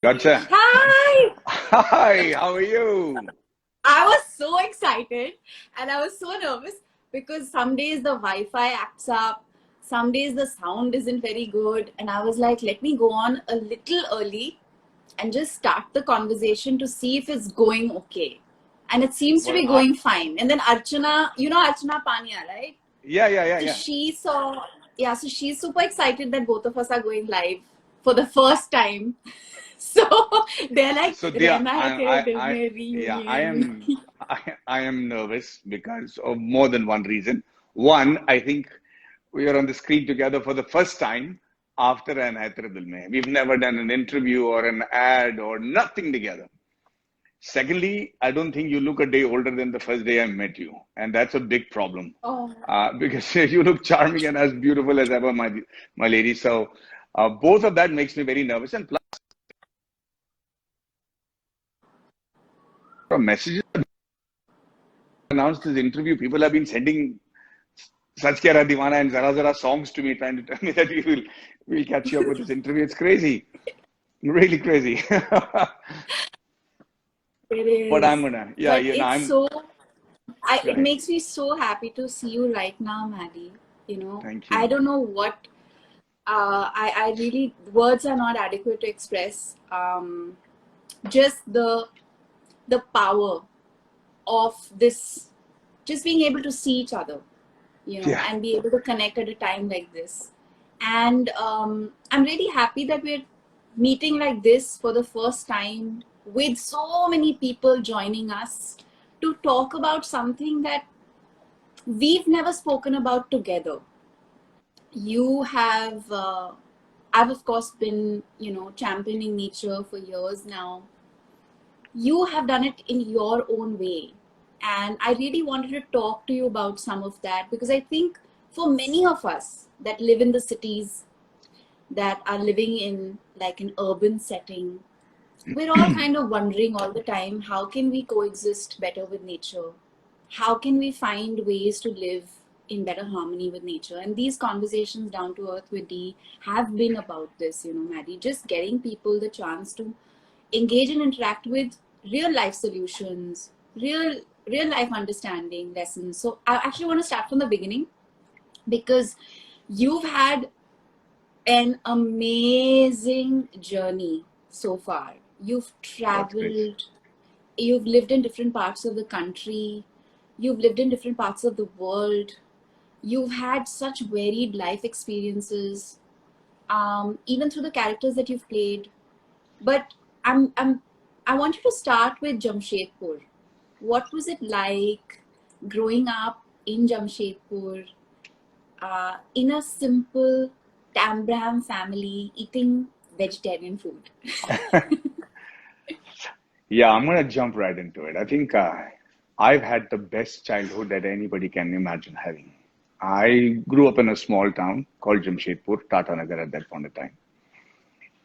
Gotcha. Hi! Hi, how are you? I was so excited and I was so nervous because some days the Wi Fi acts up, some days the sound isn't very good. And I was like, let me go on a little early and just start the conversation to see if it's going okay. And it seems to Well, be going fine. And then Archana, you know Archana Pania, right? yeah, yeah, yeah, So yeah. she saw, yeah, so she's super excited that both of us are going live for the first time. So they're like, So there, रहना है तेरे दिल I, में yeah, reunion. I am nervous because of more than one reason. One, I think we are on the screen together for the first time after an Aitra Dil Mein. We've never done an interview or an ad or nothing together. Secondly, I don't think you look a day older than the first day I met you, and that's a big problem. Oh, Because you look charming and as beautiful as ever, my lady. So both of that makes me very nervous. And plus, from messages announced this interview, people have been sending Sach Kya Raha Deewana and Zara Zara songs to me, trying to tell me that we'll catch you up with this interview. It's crazy, really crazy. it But I'm is. gonna, yeah, But you know, it's I'm so, it right. makes me so happy to see you right now, Maddie. You know, Thank I you. don't know what, I really, words are not adequate to express just the power of this, just being able to see each other, you know, Yeah, and be able to connect at a time like this. And I'm really happy that we're meeting like this for the first time with so many people joining us to talk about something that we've never spoken about together. You have, I've of course been, you know, championing nature for years now. You have done it in your own way. And I really wanted to talk to you about some of that because I think for many of us that live in the cities, that are living in like an urban setting, we're all kind of wondering all the time, how can we coexist better with nature? How can we find ways to live in better harmony with nature? And these conversations down to earth with Dee have been about this, you know, Maddie, just getting people the chance to engage and interact with real life solutions, real life understanding lessons. So I actually want to start from the beginning because you've had an amazing journey so far. You've that's great. traveled, you've lived in different parts of the country, you've lived in different parts of the world, you've had such varied life experiences, even through the characters that you've played. But I'm, I want you to start with Jamshedpur. What was it like growing up in Jamshedpur, in a simple Tambram family eating vegetarian food? Yeah, I'm gonna jump right into it. I think I've had the best childhood that anybody can imagine having. I grew up in a small town called Jamshedpur, Tata Nagar at that point in time.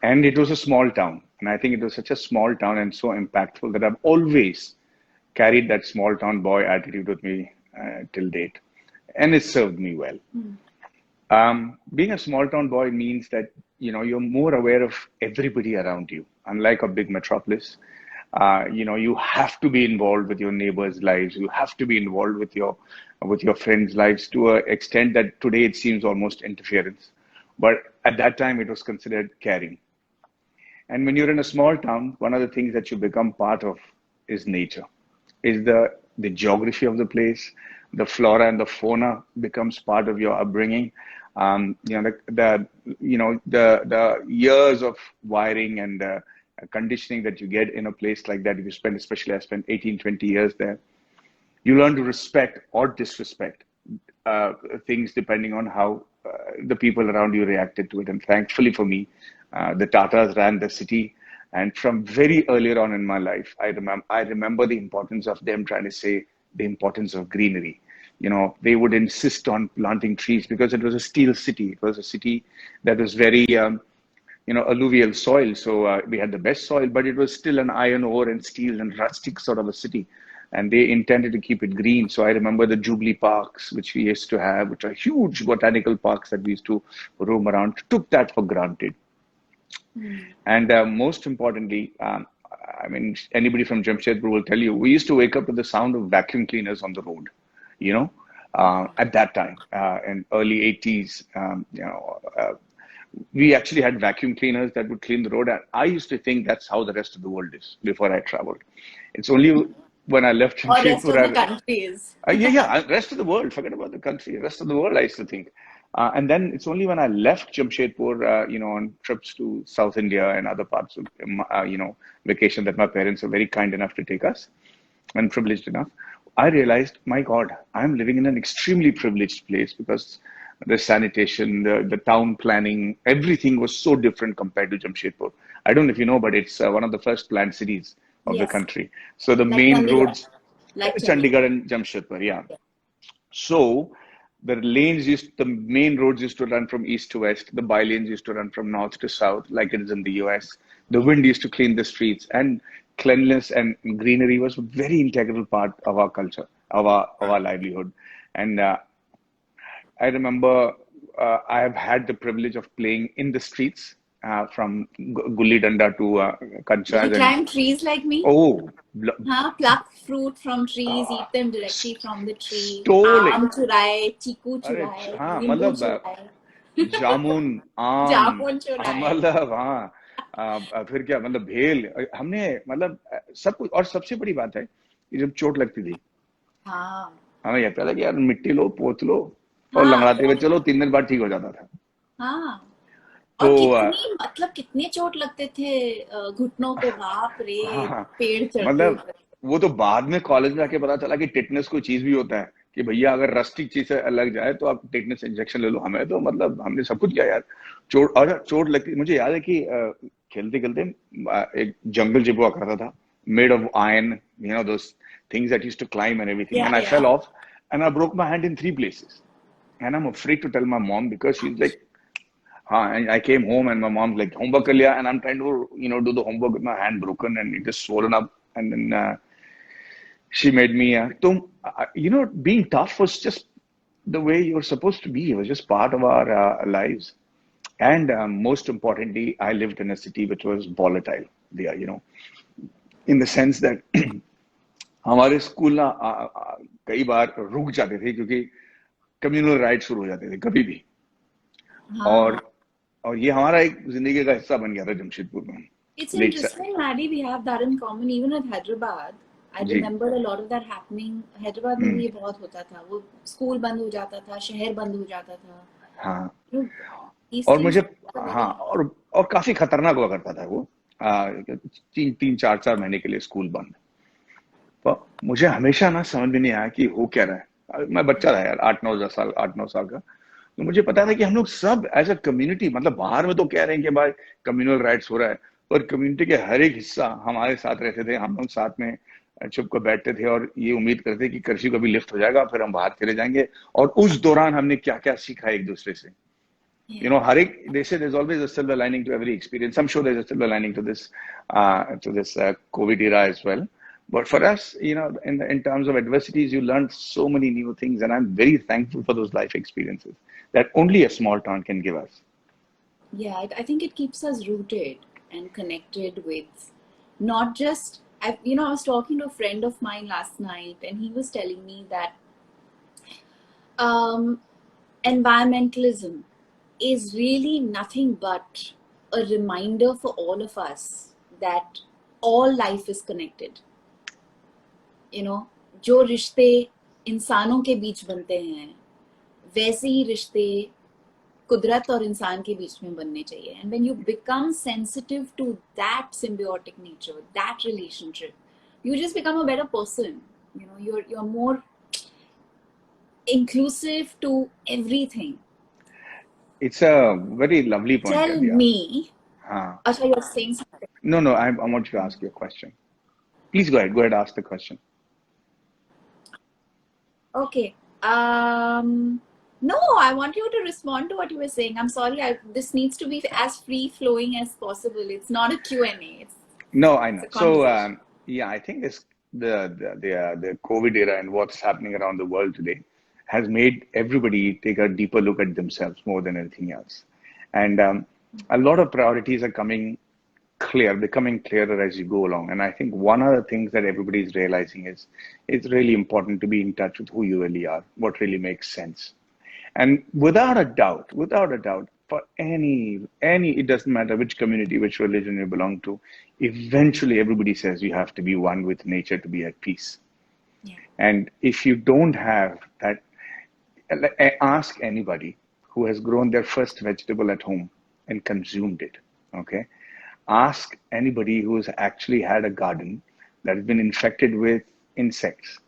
And it was a small town. And I think it was such a small town and so impactful that I've always carried that small town boy attitude with me till date. And it served me well. Being a small town boy means that you're more aware of everybody around you. Unlike a big metropolis, you have to be involved with your neighbors' lives. You have to be involved with your friends' lives to an extent that today it seems almost interference. But at that time, it was considered caring. And when you're in a small town, one of the things that you become part of is nature, is the geography of the place, the flora and the fauna becomes part of your upbringing. The years of wiring and conditioning that you get in a place like that. If you spend, especially I spent 18, 20 years there, you learn to respect or disrespect uh, things depending on how the people around you reacted to it. And thankfully for me, the Tatas ran the city. And from very earlier on in my life, I remember the importance of them trying to say the importance of greenery. They would insist on planting trees because it was a steel city. It was a city that was very alluvial soil. So we had the best soil, but it was still an iron ore and steel and rustic sort of a city. And they intended to keep it green. So I remember the Jubilee parks, which we used to have, which are huge botanical parks that we used to roam around, took that for granted. Hmm. And most importantly, I mean, anybody from Jamshedpur will tell you, we used to wake up to the sound of vacuum cleaners on the road, you know, at that time, in early 80s, we actually had vacuum cleaners that would clean the road. And I used to think that's how the rest of the world is before I traveled. It's only when I left Or rest Jamshedpur, of the countries. rest of the world, forget about the country, rest of the world, I used to think. And then it's only when I left Jamshedpur, on trips to South India and other parts of, vacation that my parents were very kind enough to take us and privileged enough, I realized, my God, I'm living in an extremely privileged place because the sanitation, the town planning, everything was so different compared to Jamshedpur. I don't know if you know, but it's one of the first planned cities of the Yes, country. So the like main Chandigarh. roads, Like Chandigarh. Chandigarh and Jamshedpur, yeah. So the main roads used to run from east to west. The by lanes used to run from north to south, like it is in the US. The wind used to clean the streets, and cleanliness and greenery was a very integral part of our culture, of our livelihood. And I remember I have had the privilege of playing in the streets, from gulli danda to Did you kanchas, and climb trees like me? oh, Huh? Pluck fruit from trees, uh, eat them directly from the tree. stolen. Aam churaए, chiku अरे churaए, हाँ, nimbu मतलब churaए, जामुन, आम, जामुन चुराए. मतलब हाँ, फिर क्या, मतलब भेल, हमने, मतलब सब कुछ। और सबसे बड़ी बात है कि जब चोट लगती थी, हाँ, हमें यह कहता था कि यार मिट्टी लो, पोत लो, और हाँ, लंगड़ाते हुए चलो, 3 दिन बाद ठीक हो जाता था। हाँ. तो और कितनी मतलब कितने चोट लगते थे घुटनों पे, बाप हाँ रे, हाँ, पेड़ चढ़ते मतलब ऊपर. वो तो बाद में कॉलेज में आके पता चला कि टिटनेस कोई चीज भी होता है, कि भैया अगर रस्टिक चीज से लग जाए तो आप टिटनेस इंजेक्शन ले लो। हमें तो, मतलब हमने सब कुछ किया यार। चोट लगती, मुझे याद है कि खेलते खेलते एक जंगल जिप हुआ करता था, made of iron, those things that used to climb and everything, Yeah, and I fell yeah. Of and I broke my hand in 3 places, and I'm afraid to tell my mom because she's like, and I came home and my mom's like, homework kar liya, and I'm trying to, do the homework with my hand broken and it is swollen up. And then she made me, being tough was just the way you're supposed to be. It was just part of our lives. And most importantly, I lived in a city which was volatile there, in the sense that हमारे school ना कई बार रुक जाते थे क्योंकि communal right शुरू हो जाते थे कभी भी। और हाँ. और ये हमारा एक जिंदगी का हिस्सा बन गया था जमशेदपुर में। It's let interesting, Maddie, we have that in common even with Hyderabad. I जी। remember a lot of that happening. Hyderabad में भी हम्म। ये बहुत होता था. वो स्कूल बंद हो जाता था, शहर बंद हो जाता था. हाँ। You know, these और things मुझे, are हाँ, very. और काफी खतरनाक हुआ करता था वो। 3-4 महीने के लिए स्कूल बंद। तो मुझे हमेशा ना समझ में नहीं आया कि हो क्या रहा है। मैं बच्चा था यार, 8-9 साल, 8-9 साल का। तो मुझे पता था कि हम लोग सब एज अ कम्युनिटी, मतलब बाहर में तो कह रहे हैं कि भाई कम्युनल राइट्स हो रहा है, पर कम्युनिटी के हर एक हिस्सा हमारे साथ रहते थे। हम लोग साथ में चुप कर बैठते थे और ये उम्मीद करते थे कि कर्फ्यू कभी लिफ्ट हो जाएगा, फिर हम बाहर चले जाएंगे। और उस दौरान हमने क्या क्या सीखा एक दूसरे से। Yeah. हर एक, they say there's always a silver lining to every experience. I'm sure there's a silver lining to this COVID era as well. But for us, in terms of adversities, you learn so many new things, and I'm very thankful for those life experiences that only a small town can give us. Yeah, I think it keeps us rooted and connected with not just, I was talking to a friend of mine last night and he was telling me that um, environmentalism is really nothing but a reminder for all of us that all life is connected. जो रिश्ते इंसानों के बीच बनते हैं वैसे ही रिश्ते कुदरत और इंसान के बीच में बनने चाहिए. And when you become sensitive to that symbiotic nature, that relationship, you just become a better person. You're more inclusive to everything. It's a very lovely point, Tell Kadia. me, Haan. Asha, you're saying something. No, I want you to ask your question. Please go ahead, ask the question. Okay. No, I want you to respond to what you were saying. I'm sorry. This needs to be as free flowing as possible. It's not a Q&A. No, I It's know. a So, conversation. yeah, I think this the COVID era and what's happening around the world today has made everybody take a deeper look at themselves more than anything else. And A lot of priorities are becoming clearer as you go along. And I think one of the things that everybody is realizing is it's really important to be in touch with who you really are, what really makes sense. And without a doubt, for it doesn't matter which community, which religion you belong to, eventually everybody says you have to be one with nature to be at peace. Yeah. And if you don't have that, ask anybody who has grown their first vegetable at home and consumed it. Okay. Ask anybody who's actually had a garden that has been infected with insects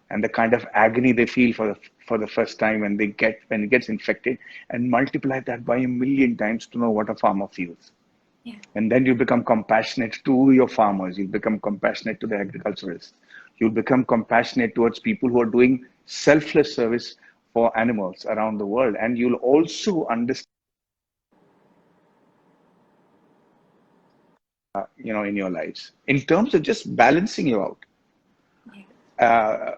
and the kind of agony they feel for the first time when it gets infected, and multiply that by a million times to know what a farmer feels. Yeah. And then you become compassionate to your farmers, you become compassionate to the agriculturists, you become compassionate towards people who are doing selfless service for animals around the world, and you'll also understand, in your lives in terms of just balancing you out. Yeah. uh,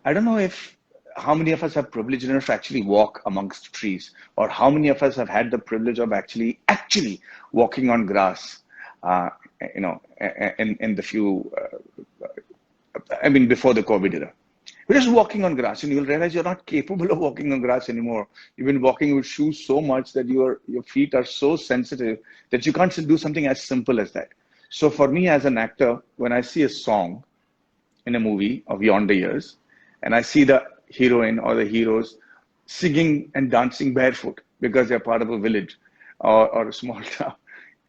I don't know if how many of us have privilege enough to actually walk amongst trees, or how many of us have had the privilege of actually walking on grass. Uh, in the few, I mean, before the COVID era, we're just walking on grass, and you'll realize you're not capable of walking on grass anymore. You've been walking with shoes so much that your feet are so sensitive that you can't do something as simple as that. So for me as an actor, when I see a song in a movie of yonder years, and I see the heroine or the heroes singing and dancing barefoot because they're part of a village, or a small town,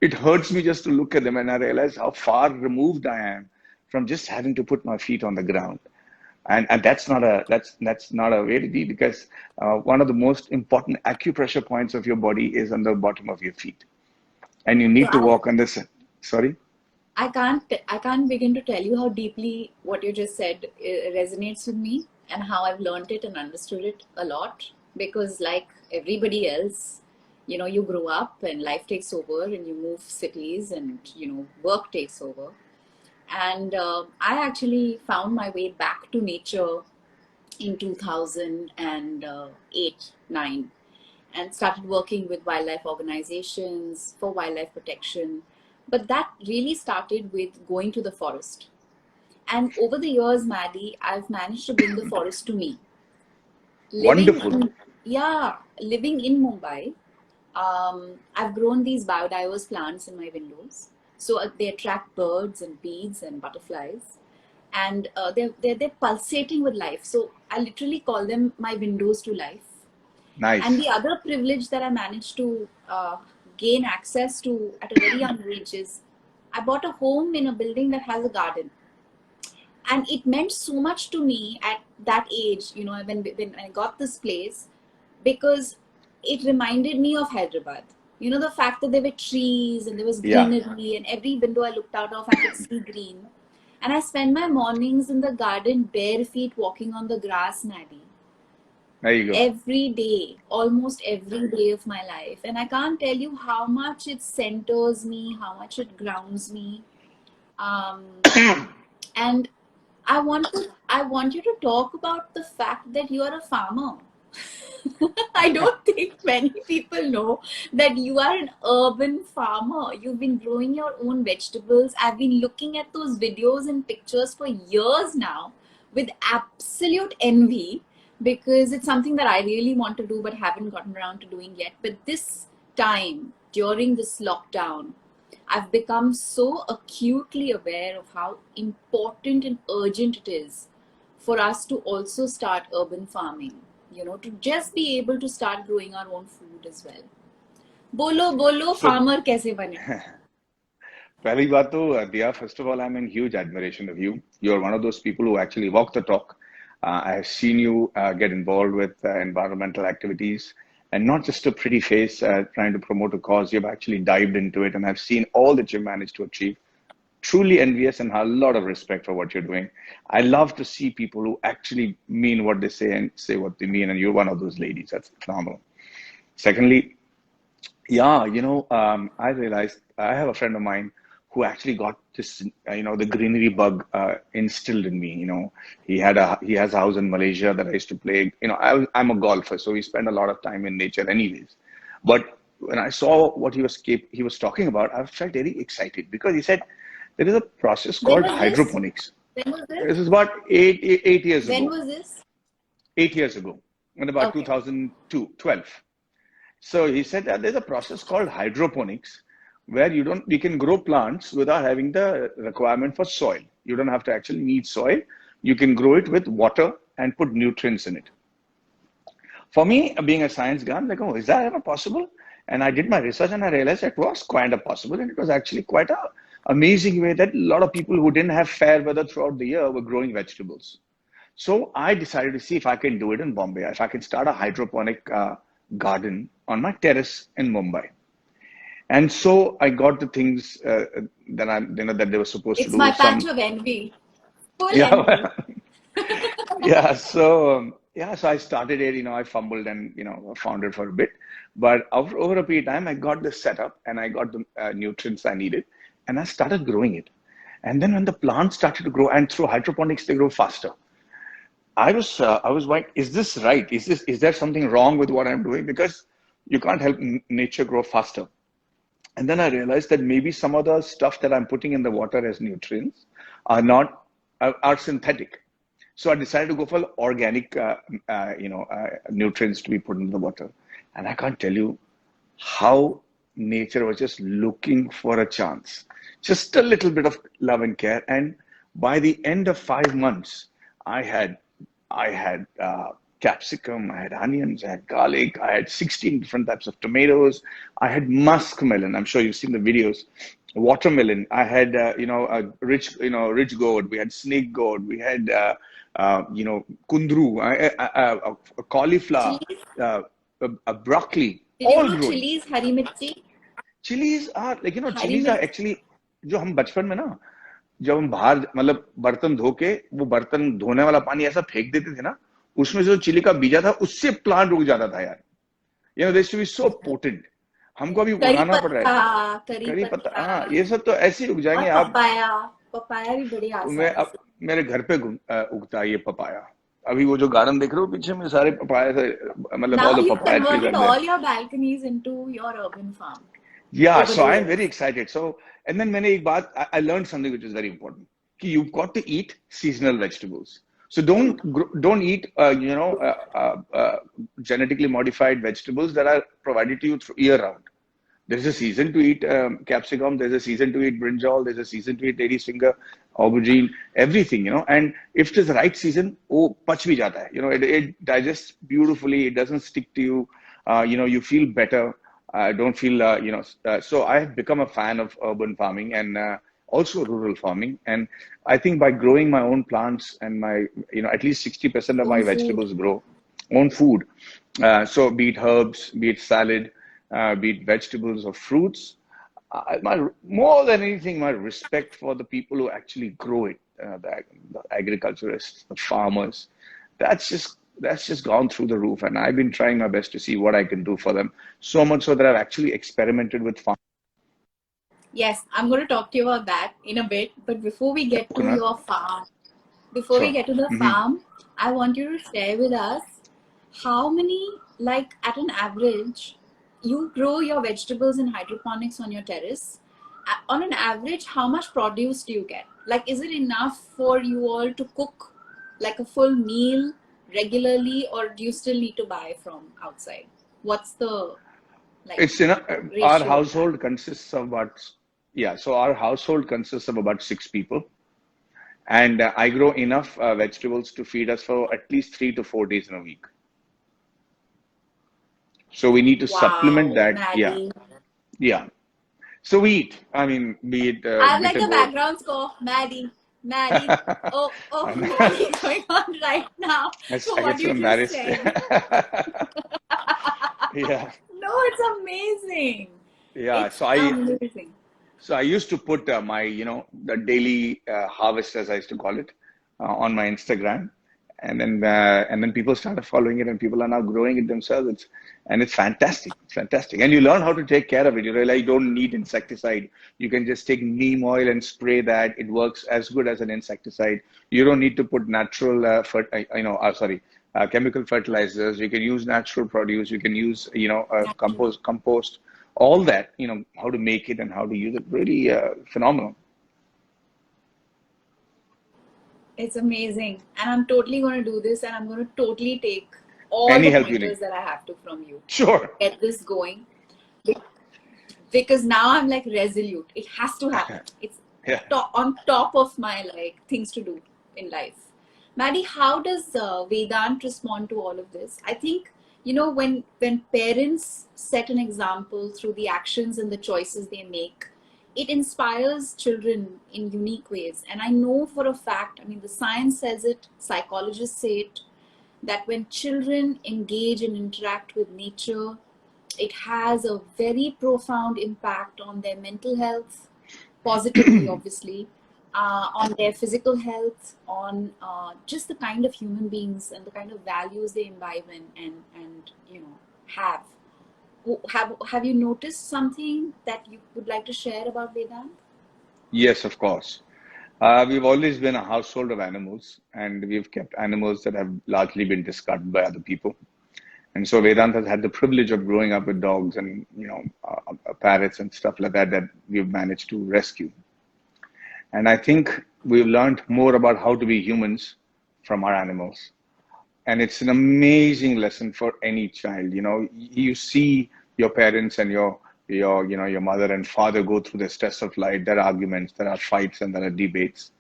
it hurts me just to look at them, and I realize how far removed I am from just having to put my feet on the ground. And that's not a way to be, because one of the most important acupressure points of your body is on the bottom of your feet, and you So need to walk on this. Sorry. I can't begin to tell you how deeply what you just said resonates with me, and how I've learned it and understood it a lot. Because like everybody else, you grow up and life takes over, and you move cities, and work takes over. And I actually found my way back to nature in 2008, 9, and started working with wildlife organizations for wildlife protection. But that really started with going to the forest. And over the years, Maddie, I've managed to bring the forest to me. Living Wonderful. in, yeah, living in Mumbai, I've grown these biodiverse plants in my windows. So they attract birds and bees and butterflies. And they're pulsating with life. So I literally call them my windows to life. And Nice. the other privilege that I managed to gain access to at a very young age is I bought a home in a building that has a garden. And it meant so much to me at that age, when I got this place, because it reminded me of Hyderabad. The fact that there were trees and there was Yeah. greenery, and every window I looked out of, I could see green. And I spent my mornings in the garden bare feet walking on the grass, Maddie, There you go. every day, almost every day of my life. And I can't tell you how much it centers me, how much it grounds me. Um, and I want you to talk about the fact that you are a farmer. I don't think many people know that you are an urban farmer. You've been growing your own vegetables. I've been looking at those videos and pictures for years now with absolute envy, because it's something that I really want to do but haven't gotten around to doing yet. But this time, during this lockdown, I've become so acutely aware of how important and urgent it is for us to also start urban farming, to just be able to start growing our own food as well. Bolo, bolo, So, farmer kaise bane? पहली बात तो Diya, first of all, I'm in huge admiration of you. You're one of those people who actually walk the talk. I have seen you get involved with environmental activities, and not just a pretty face trying to promote a cause. You've actually dived into it, and I've seen all that you've managed to achieve. Truly envious and have a lot of respect for what you're doing. I love to see people who actually mean what they say and say what they mean, and you're one of those ladies. That's phenomenal. Secondly, yeah, I realized I have a friend of mine who actually got this, the greenery bug instilled in me. He has a house in Malaysia that I used to play. I'm a golfer, so we spend a lot of time in nature, anyways. But when I saw what he was talking about, I felt very excited because he said there is a process When called was this? hydroponics. When was this? This is about 8 years When ago. was this? 8 years ago, in about Okay. 2002, 12. So he said that there's a process called hydroponics where you can grow plants without having the requirement for soil. You don't have to actually need soil. You can grow it with water and put nutrients in it. For me, being a science guy, I'm like, oh, is that ever possible? And I did my research and I realized it was kind of possible. And it was actually quite a amazing way that a lot of people who didn't have fair weather throughout the year were growing vegetables. So I decided to see if I can do it in Bombay, if I can start a hydroponic garden on my terrace in Mumbai. And so I got the things that they were supposed to It's do. my patch Some of envy. Full envy. yeah, yeah. So I started it. I fumbled and found it for a bit, but over a period of time, I got this set up and I got the nutrients I needed, and I started growing it. And then when the plants started to grow, and through hydroponics they grow faster. I was like, is this right? Is there something wrong with what I'm doing? Because you can't help nature grow faster. And then I realized that maybe some of the stuff that I'm putting in the water as nutrients are not are synthetic. So I decided to go for organic, nutrients to be put in the water. And I can't tell you how nature was just looking for a chance, just a little bit of love and care. And by the end of 5 months, I had capsicum, I had onions, I had garlic, I had 16 different types of tomatoes, I had muskmelon. I'm sure you've seen the videos. Watermelon. I had a rich gourd. We had snake gourd. We had kundru, cauliflower, Chilies? uh, broccoli, Did you all grow growing. chilies, hari mirchi? Chilies are like Hari chilies are mirchi. actually जो हम बचपन में ना जब हम बाहर मतलब बर्तन धो के वो बर्तन धोने वाला पानी ऐसा फेंक देते थे ना उसमें जो चिली का बीजा था उससे प्लांट उग जाता था यार this to be so potent हमको अभी करी उगाना पड़ रहा है पत्ता, करी करी पत्ता पत्ता हाँ ये सब तो ऐसे ही उग और जाएंगे आप पपाया। पपाया भी बड़ी मैं आसान अब से। मेरे घर पे उगता है ये पपाया अभी वो जो गार्डन देख रहे हो पीछे में सारे पपाया से मतलब Now all the you've papaya trees converted are there all your balconies into your urban farm Yeah, over so the I'm very years. excited. So, and then मैंने एक बात, I learned something which is very important. कि you've got to eat seasonal vegetables. So don't eat genetically modified vegetables that are provided to you through year round. There's a season to eat capsicum. There's a season to eat brinjal. There's a season to eat lady's finger, aubergine, everything. And if it is the right season, oh, pach bhi jata hai. It digests beautifully. It doesn't stick to you. You feel better. Don't feel, so I have become a fan of urban farming and also rural farming. And I think by growing my own plants and at least 60% of my Own food. vegetables grow own food. So be it herbs, be it salad, be it vegetables or fruits. More than anything, my respect for the people who actually grow it, the agriculturists, the farmers, that's just gone through the roof. And I've been trying my best to see what I can do for them. So much so that I've actually experimented with Yes, I'm going to talk to you about that in a bit. But before we get to coconut. your farm, before we Sure. get to the farm, I want you to share with us how many, like at an average, you grow your vegetables in hydroponics on your terrace. On an average, how much produce do you get? Like, is it enough for you all to cook like a full meal regularly, or do you still need to buy from outside? What's the like It's in our ratio of that? household consists of so our household consists of about 6 people. And I grow enough vegetables to feed us for at least 3 to 4 days in a week. So we need to supplement Wow, that. Yeah, Maddie. yeah. So we eat. I mean, be it I like bitter the gourd. background score, Maddie. Maddie. Oh, I know. Maddie going on right now for I what get so you just embarrassed. said. Yeah, No, it's amazing. yeah. It's So I amazing. so I used to put my the daily harvest, as I used to call it, on my Instagram, and then people started following it, and people are now growing it themselves. It's fantastic. It's fantastic, and you learn how to take care of it. You realize you don't need insecticide. You can just take neem oil and spray that. It works as good as an insecticide. You don't need to put natural, chemical fertilizers. You can use natural produce. You can use, Natural. compost. all that, how to make it and how to use it, really phenomenal. It's amazing. And I'm totally going to do this and I'm going to totally take all Any the help you need. pointers that I have to from you. Sure. Get this going. Because now I'm like resolute. It has to happen. It's Yeah. on top of my like things to do in life. Maddie, how does Vedant respond to all of this? I think, when parents set an example through the actions and the choices they make, it inspires children in unique ways. And I know for a fact, I mean, the science says it, psychologists say it, that when children engage and interact with nature, it has a very profound impact on their mental health, positively, obviously, on their physical health, on just the kind of human beings and the kind of values they imbibe in and have. Have you noticed something that you would like to share about Vedant? Yes, of course. We've always been a household of animals, and we've kept animals that have largely been discarded by other people. And so Vedant has had the privilege of growing up with dogs and parrots and stuff like that we've managed to rescue. And I think we've learned more about how to be humans from our animals. And it's an amazing lesson for any child. You see your parents and your mother and father go through the stress of life. There are arguments, there are fights, and there are debates.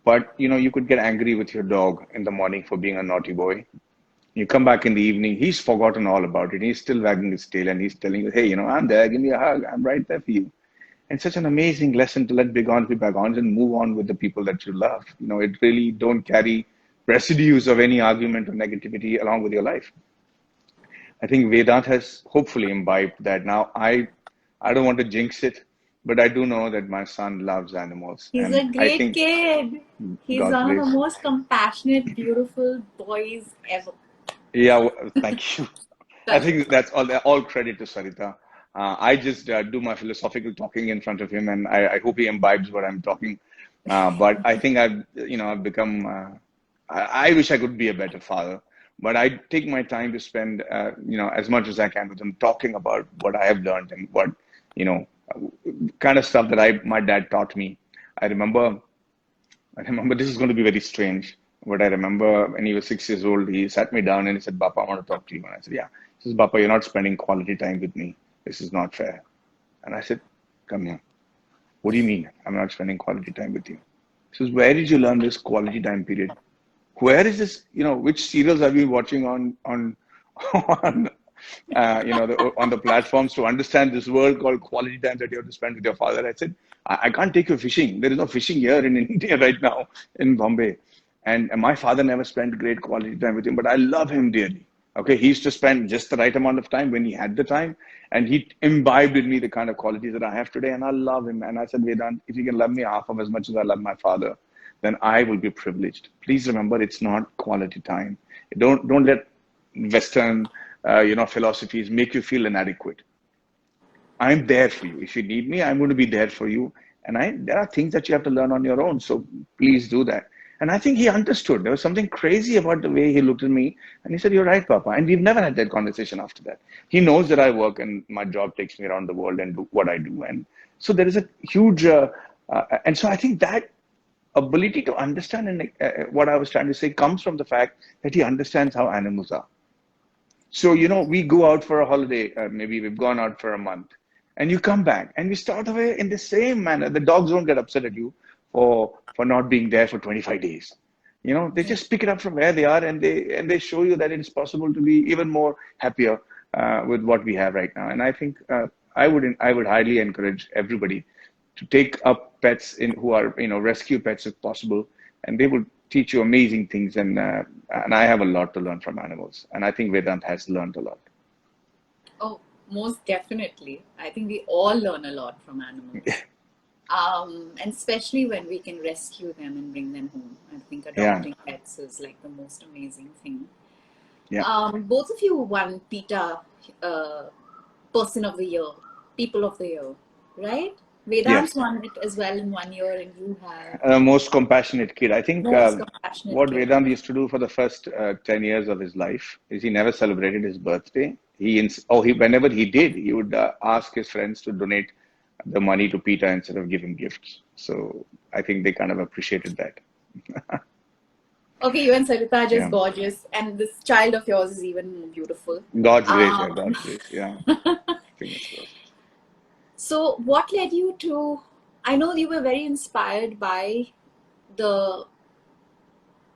But you could get angry with your dog in the morning for being a naughty boy. You come back in the evening, he's forgotten all about it. He's still wagging his tail and he's telling you, hey, I'm there, give me a hug, I'm right there for you. And such an amazing lesson to let bygones be bygones and move on with the people that you love. It really don't carry residues of any argument or negativity along with your life. I think Vedant has hopefully imbibed that. Now, I don't want to jinx it, but I do know that my son loves animals. He's And a I great think, kid. He's God one of the bless. most compassionate, beautiful boys ever. Yeah, thank you. I Correct. think that's all credit to Sarita. I just do my philosophical talking in front of him, and I hope he imbibes what I'm talking. But I think I've become. I wish I could be a better father, but I take my time to spend, as much as I can with him, talking about what I have learned and what, you know, kind of stuff that my dad taught me. I remember I remember this is going to be very strange, but I remember when he was 6 years old, he sat me down and he said, Bappa, I want to talk to you. And I said, yeah. He says, Bappa, you're not spending quality time with me. This is not fair. And I said, come here. What do you mean I'm not spending quality time with you? He says, where did you learn this quality time period? Where is this, which serials are you watching on on the platforms to understand this word called quality time that you have to spend with your father? I said, I can't take you fishing. There is no fishing here in India right now, in Bombay. And my father never spent great quality time with him, but I love him dearly. Okay, he used to spend just the right amount of time when he had the time, and he imbibed in me the kind of qualities that I have today, and I love him. And I said, Vedant, if you can love me half of as much as I love my father, then I will be privileged. Please remember, it's not quality time. Don't let Western, philosophies make you feel inadequate. I'm there for you. If you need me, I'm going to be there for you. And there are things that you have to learn on your own. So please do that. And I think he understood. There was something crazy about the way he looked at me. And he said, you're right, Papa. And we've never had that conversation after that. He knows that I work and my job takes me around the world and do what I do. And so there is a huge, and so I think that ability to understand and what I was trying to say comes from the fact that he understands how animals are. So, we go out for a holiday, maybe we've gone out for a month, and you come back and we start away in the same manner. The dogs don't get upset at you for not being there for 25 days. They just pick it up from where they are and they show you that it's possible to be even more happier with what we have right now. And I think I would highly encourage everybody to take up pets who are rescue pets if possible, and they will teach you amazing things. And I have a lot to learn from animals, and I think Vedant has learned a lot. Oh, most definitely. I think we all learn a lot from animals. And especially when we can rescue them and bring them home. I think Yeah, adopting pets is like the most amazing thing. yeah, Both of you won PETA Person of the Year, People of the Year, right? Vedant's yes. won it as well in 1 year, and you have Most compassionate kid. I think most compassionate what kid. Vedant used to do for the first 10 years of his life is he never celebrated his birthday. whenever he did, he would ask his friends to donate the money to Peter instead of giving gifts. So I think they kind of appreciated that. Okay, you and Sarita are just Yeah. gorgeous, and this child of yours is even more beautiful. God's grace, yeah, Um, God's grace, yeah. Fingers crossed. so, what led you to? I know you were very inspired by the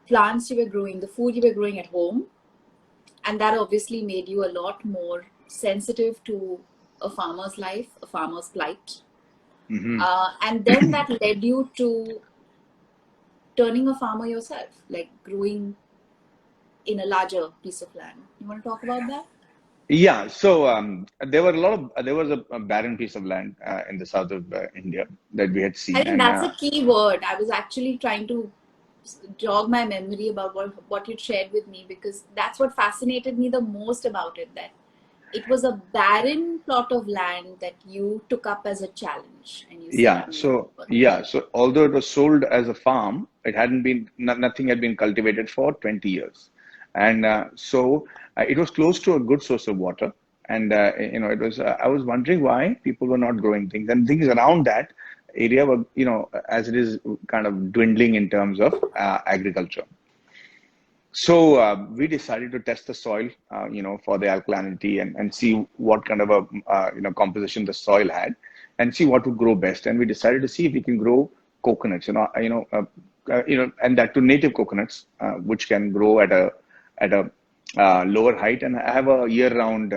plants you were growing, the food you were growing at home, and that obviously made you a lot more sensitive to a farmer's life, a farmer's plight. Hmm. And then that led you to turning a farmer yourself, like growing in a larger piece of land. You want to talk about that? Yeah, so there was a barren piece of land in the south of India that we had I seen, think and that's a key word. I was actually trying to jog my memory about what you shared with me, because that's what fascinated me the most about it. That it was a barren plot of land that you took up as a challenge, and you said, yeah, "I'm going to so work on it." yeah, so although it was sold as a farm, it hadn't been nothing had been cultivated for 20 years, and it was close to a good source of water, and it was I was wondering why people were not growing things, and things around that area were as it is kind of dwindling in terms of agriculture. So we decided to test the soil, for the alkalinity and see what kind of a composition the soil had, and see what would grow best. And we decided to see if we can grow coconuts, and that to native coconuts, which can grow at a lower height and have a year-round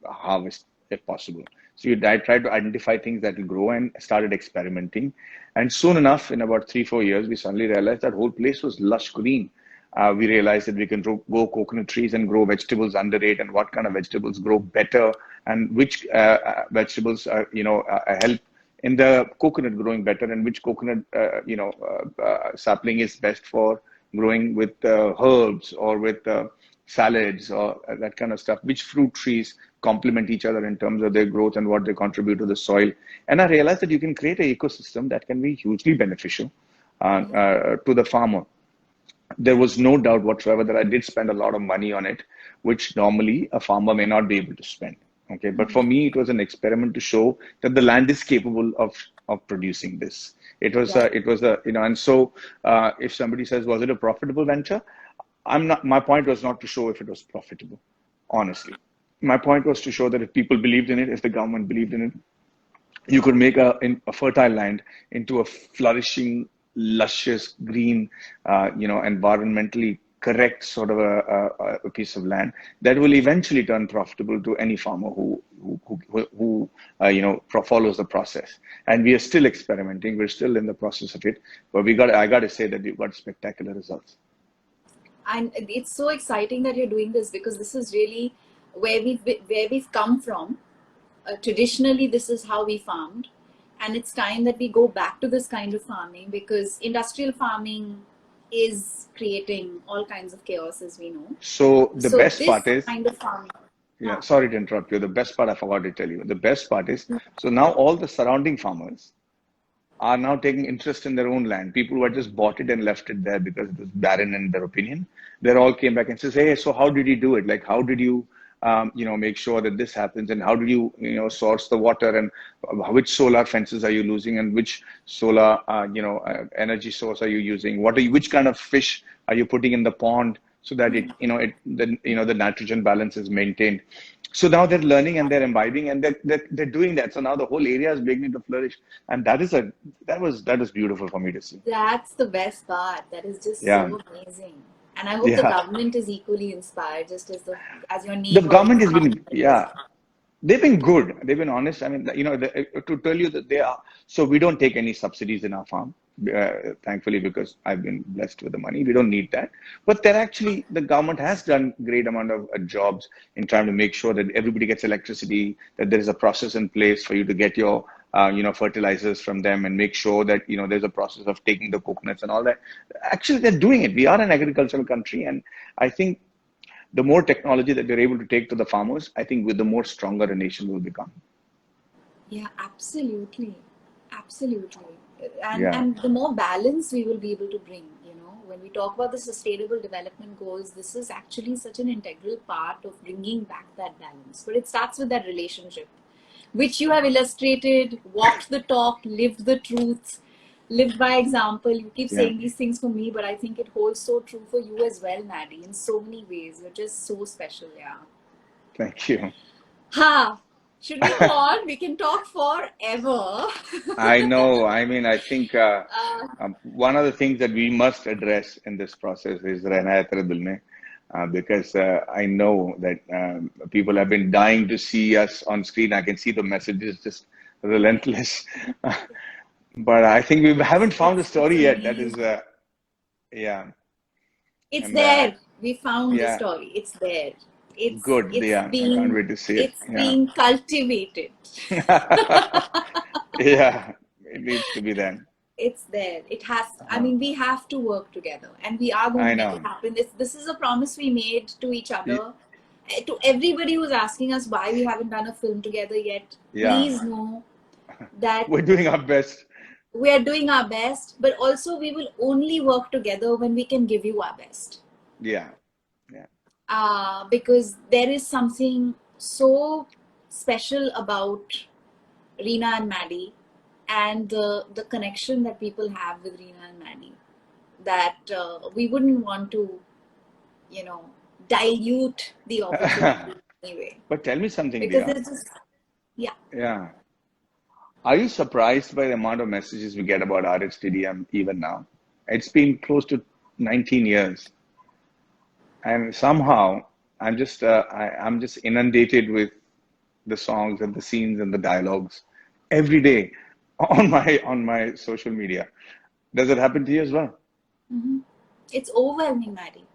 harvest if possible. So I tried to identify things that will grow and started experimenting. And soon enough, in about 3, 4 years, we suddenly realized that whole place was lush green. We realized that we can grow coconut trees and grow vegetables under it, and what kind of vegetables grow better, and which vegetables help in the coconut growing better, and which coconut sapling is best for growing with herbs or with salads or that kind of stuff. Which fruit trees complement each other in terms of their growth and what they contribute to the soil. And I realized that you can create an ecosystem that can be hugely beneficial to the farmer. There was no doubt whatsoever that I did spend a lot of money on it, which normally a farmer may not be able to spend. Okay, but for me, it was an experiment to show that the land is capable of producing this. Yeah. It was a and so if somebody says, was it a profitable venture? I'm not. My point was not to show if it was profitable, honestly. My point was to show that if people believed in it, if the government believed in it, you could make a fertile land into a flourishing, luscious, green, environmentally correct sort of a piece of land that will eventually turn profitable to any farmer who follows the process. And we are still experimenting. We're still in the process of it, but I got to say that we've got spectacular results. And it's so exciting that you're doing this, because this is really where we've come from. Traditionally, this is how we farmed, and it's time that we go back to this kind of farming, because industrial farming is creating all kinds of chaos, as we know. So the So best this part is, kind of farming, yeah, huh. sorry to interrupt you. The best part I forgot to tell you. The best part is, so now all the surrounding farmers are now taking interest in their own land. People who had just bought it and left it there because it was barren in their opinion, they all came back and says, "Hey, so how did you do it? Like, how did you, make sure that this happens? And how did you, source the water? And which solar fences are you using? And which solar, energy source are you using? Which kind of fish are you putting in the pond so that the nitrogen balance is maintained?" So now they're learning and they're imbibing and they're doing that. So now the whole area is beginning to flourish, and that was beautiful for me to see. That's the best part. That is just Yeah, so amazing. And I hope the yeah. government is equally inspired, just as your The name government already has been, says. yeah, they've been good. They've been honest. I mean, to tell you that they are. So we don't take any subsidies in our farm, thankfully, because I've been blessed with the money. We don't need that. But they're actually, the government has done great amount of jobs in trying to make sure that everybody gets electricity, that there is a process in place for you to get your, fertilizers from them, and make sure that, there's a process of taking the coconuts and all that. Actually, they're doing it. We are an agricultural country, and I think the more technology that we're able to take to the farmers, I think with the more stronger a nation will become. Yeah, absolutely. Absolutely. And Yeah. and the more balance we will be able to bring, when we talk about the sustainable development goals, this is actually such an integral part of bringing back that balance. But it starts with that relationship, which you have illustrated, walked the talk, lived the truth, lived by example. You keep Yeah. saying these things for me, but I think it holds so true for you as well, Maddie, in so many ways. You're just so special, yeah. Thank you. Ha! Should we go on? We can talk forever. I know. I mean, I think Uh, one of the things that we must address in this process is Rehna Hai Dil because I know that people have been dying to see us on screen. I can see the messages just relentless. But I think we haven't found the it's story yet. That is, amazing. yeah. It's And there. We found the yeah, story. It's there. It's good. it's Yeah, I can't being wait to see it. it's Yeah. being cultivated. Yeah, it needs to be then. It's there. It has. I Uh, mean, we have to work together, and we are going I to make it know. happen. This is a promise we made to each Y- other, to everybody who's asking us why we haven't done a film together yet. Yeah, Please know that we're doing our best. we are doing our best, but also we will only work together when we can give you our best. Yeah, yeah. Because there is something so special about Reena and Maddie, and the connection that people have with Reena and Maddie, that we wouldn't want to, you know, dilute the opportunity anyway. But tell me something, Because Dia. there's just, yeah. Yeah. Are you surprised by the amount of messages we get about RHTDM even now? It's been close to 19 years, and somehow I'm just inundated with the songs and the scenes and the dialogues every day on my social media. Does it happen to you as well? Hmm. It's overwhelming, Maddie.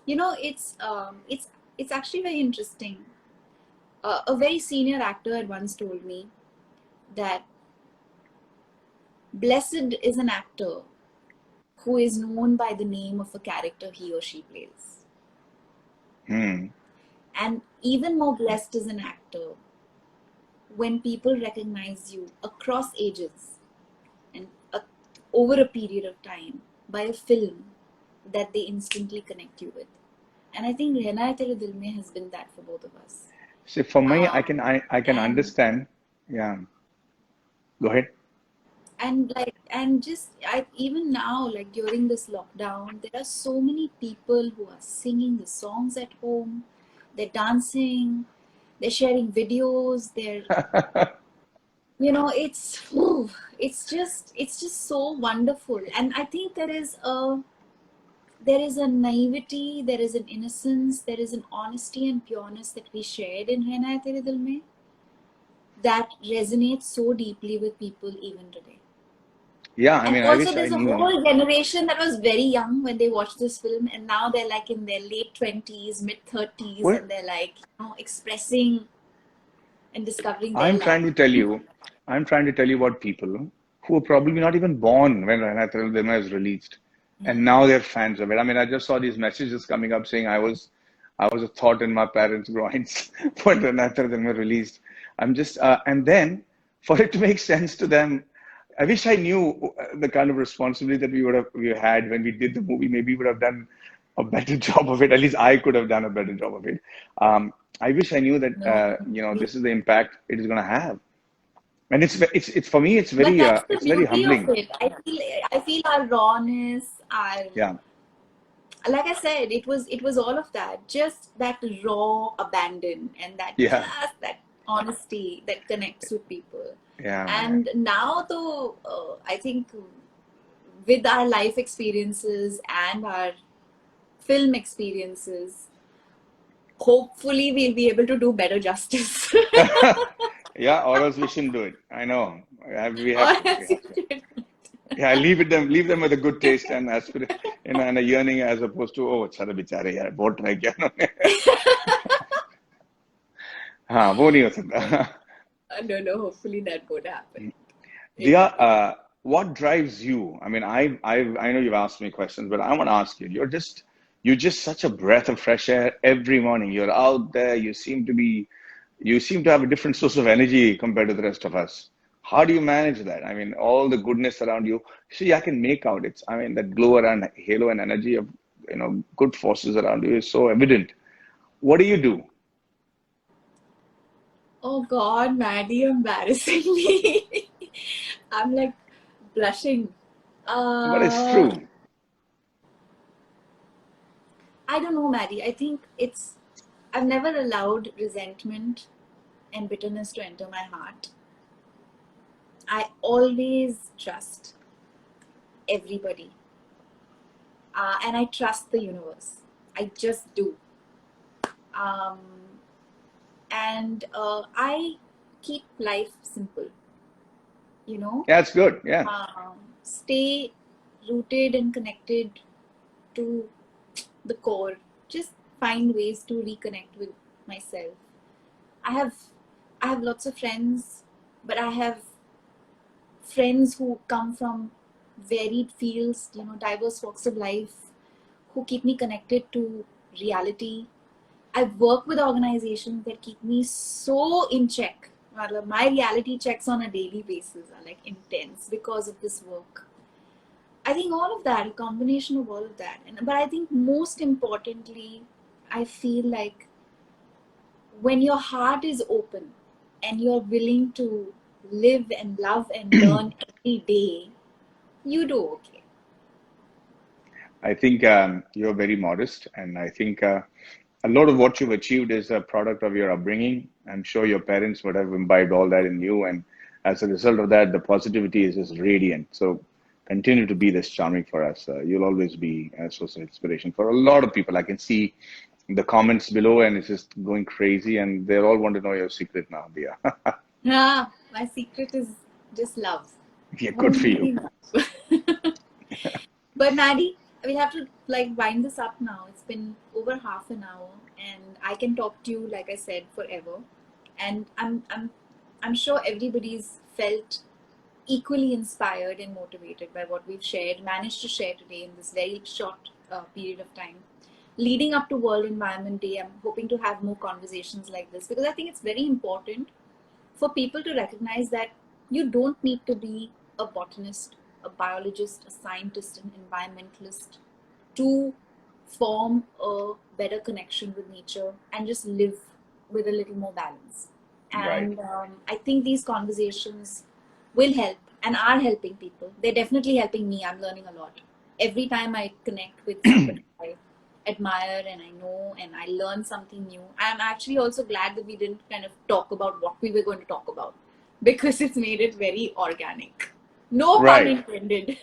You know, it's actually very interesting. A very senior actor had once told me that blessed is an actor who is known by the name of a character he or she plays. Hmm. And even more blessed is an actor when people recognize you across ages and over a period of time by a film that they instantly connect you with. And I think Rehna Hai Tere Dil Mein has been that for both of us. See, for me, Um, I can and understand. Yeah. Go ahead. and just even now, like during this lockdown, there are so many people who are singing the songs at home. They're dancing, they're sharing videos, they're, you know, it's just so wonderful. And I think there is a naivety, there is an innocence, there is an honesty and pureness that we shared in Rehna Hai Tere Dil Mein that resonates so deeply with people even today. Yeah, I And mean, I also, wish I there's a knew. whole generation that was very young when they watched this film, and now they're like in their late 20s, mid 30s, Well, and they're like, expressing and discovering their I'm love. trying to tell you, I'm trying to tell you about people who were probably not even born when Ranathan Dharma was released, and Yeah. now they're fans of it. I mean, I just saw these messages coming up saying I was a thought in my parents' groins when Ranathan Dharma released. I'm just, and then for it to make sense to them, I wish I knew the kind of responsibility that we had when we did the movie. Maybe we would have done a better job of it. At least I could have done a better job of it. I wish I knew that No, this is the impact it is going to have, and it's for me but that's the it's very beauty of humbling. it. I feel our rawness, our, Yeah, like I said, it was all of that, just that raw abandon and yeah, that honesty that connects with people. yeah, man. And now, though, I think with our life experiences and our film experiences, hopefully we'll be able to do better justice. Yeah, or else we shouldn't do it. I know. We Or have to. We as you have to. did. Yeah, leave them with a good taste and and a yearning as opposed to oh, अच्छा बेचारे यार बहुत try किया उन्होंने हाँ वो नहीं हो सकता No, hopefully that won't happen. It Dia, won't happen. what drives you? I mean, I know you've asked me questions, but I want to ask you. You're just such a breath of fresh air every morning. You're out there. You seem to have a different source of energy compared to the rest of us. How do you manage that? I mean, all the goodness around you. See, I can make out it's, I mean, that glow around halo and energy of, good forces around you is so evident. What do you do? Oh God, Maddie, embarrassing me. I'm like blushing. But it's Uh, true. I don't know, Maddie. I think I've never allowed resentment and bitterness to enter my heart. I always trust everybody, and I trust the universe. I just do. Um, and I keep life simple, you know, Yeah, it's good. Yeah. stay rooted and connected to the core. Just find ways to reconnect with myself. I have I have lots of friends, but I have friends who come from varied fields, diverse walks of life, who keep me connected to reality. I work with organizations that keep me so in check. My reality checks on a daily basis are like intense because of this work. I think all of that, a combination of all of that. But I think most importantly, I feel like when your heart is open and you're willing to live and love and learn every day, you do okay. I think you're very modest, and I think a lot of what you've achieved is a product of your upbringing. I'm sure your parents would have imbibed all that in you, and as a result of that, the positivity is just radiant. So continue to be this charming for us. You'll always be a source of inspiration for a lot of people. I can see the comments below, and it's just going crazy, and they all want to know your secret now, Dia. My secret is just love. Yeah, good for you. Only love. But Maddie, we'll have to like wind this up now. It's been over half an hour, and I can talk to you, like I said, forever. And I'm sure everybody's felt equally inspired and motivated by what we've shared, managed to share today in this very short period of time. Leading up to World Environment Day, I'm hoping to have more conversations like this because I think it's very important for people to recognize that you don't need to be a botanist, a biologist, a scientist, an environmentalist to form a better connection with nature and just live with a little more balance. Right. And I think these conversations will help and are helping people. They're definitely helping me. I'm learning a lot. Every time I connect with somebody I admire and I know and I learn something new. I'm actually also glad that we didn't kind of talk about what we were going to talk about because it's made it very organic. No pun Right. intended.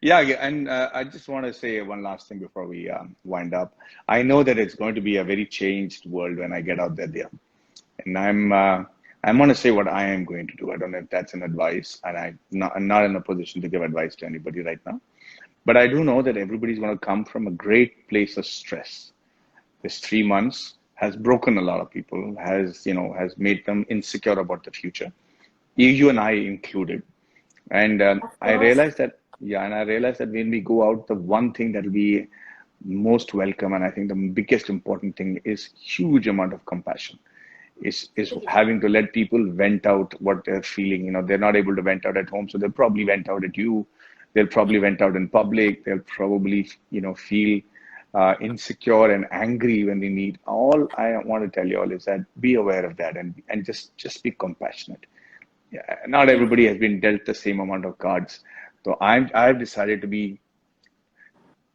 Yeah, yeah, and I just want to say one last thing before we wind up. I know that it's going to be a very changed world when I get out there, and I'm going to say what I am going to do. I don't know if that's an advice, and I'm not in a position to give advice to anybody right now. But I do know that everybody's going to come from a great place of stress. This 3 months has broken a lot of people, has made them insecure about the future. You and I included. And Of I course. realized that, yeah, and I realized that when we go out, the one thing that will be most welcome, and I think the biggest important thing is huge amount of compassion. Is having to let people vent out what they're feeling. They're not able to vent out at home, so they'll probably vent out at you. They'll probably vent out in public. They'll probably, feel insecure and angry when they meet. All I want to tell you all is that be aware of that and just be compassionate. Yeah, not everybody has been dealt the same amount of cards. So I've decided to be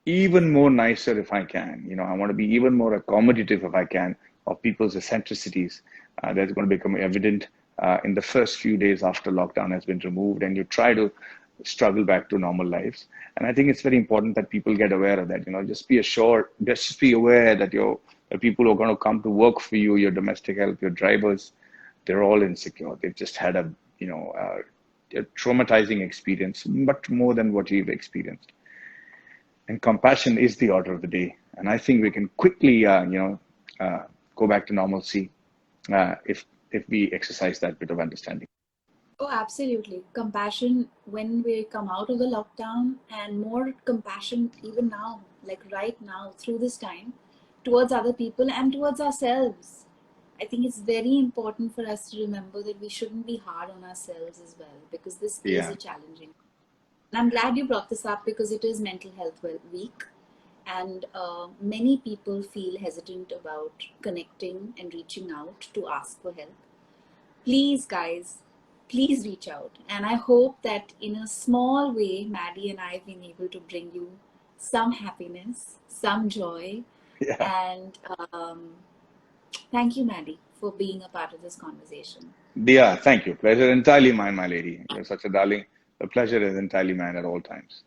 even more nicer if I can. I want to be even more accommodative if I can of people's eccentricities. That's going to become evident in the first few days after lockdown has been removed, and you try to struggle back to normal lives. And I think it's very important that people get aware of that. Just be assured, just be aware that the people who are going to come to work for you, your domestic help, your drivers, they're all insecure. They've just had a traumatizing experience, much more than what you've experienced. And compassion is the order of the day. And I think we can quickly, go back to normalcy if we exercise that bit of understanding. Oh, absolutely. Compassion when we come out of the lockdown, and more compassion even now, like right now, through this time, towards other people and towards ourselves. I think it's very important for us to remember that we shouldn't be hard on ourselves as well, because this is Yeah. a challenging. And I'm glad you brought this up because it is Mental Health Week, and many people feel hesitant about connecting and reaching out to ask for help. Please, guys, please reach out. And I hope that in a small way, Maddie and I have been able to bring you some happiness, some joy. Yeah. And thank you, Maddie, for being a part of this conversation. Dia, thank you. Pleasure entirely mine, my lady. You're such a darling. The pleasure is entirely mine at all times.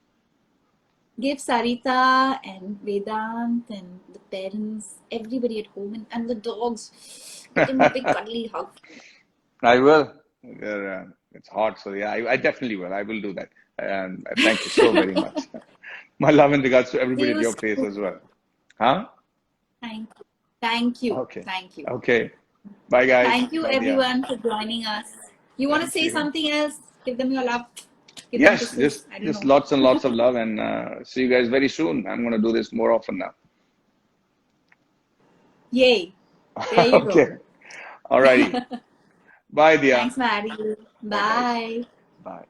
Give Sarita and Vedant and the parents, everybody at home, and the dogs, give them a big cuddly hug. I will. It's hot, so yeah, I definitely will. I will do that. And thank you so very much. My love and regards to See everybody at you your place soon. as well. Huh? Thank you. Thank you. Okay. Thank you. Okay. Bye, guys. Thank you, Bye, Dia. everyone, for joining us. You want to Thank say you. something else? Give them your love. Give them Yes, kisses. I don't just know. lots and lots of love, and see you guys very soon. I'm going to do this more often now. Yay. There you go. Okay. Alrighty. Bye, Dia. Thanks, Maddie. Bye, guys. Bye. Bye.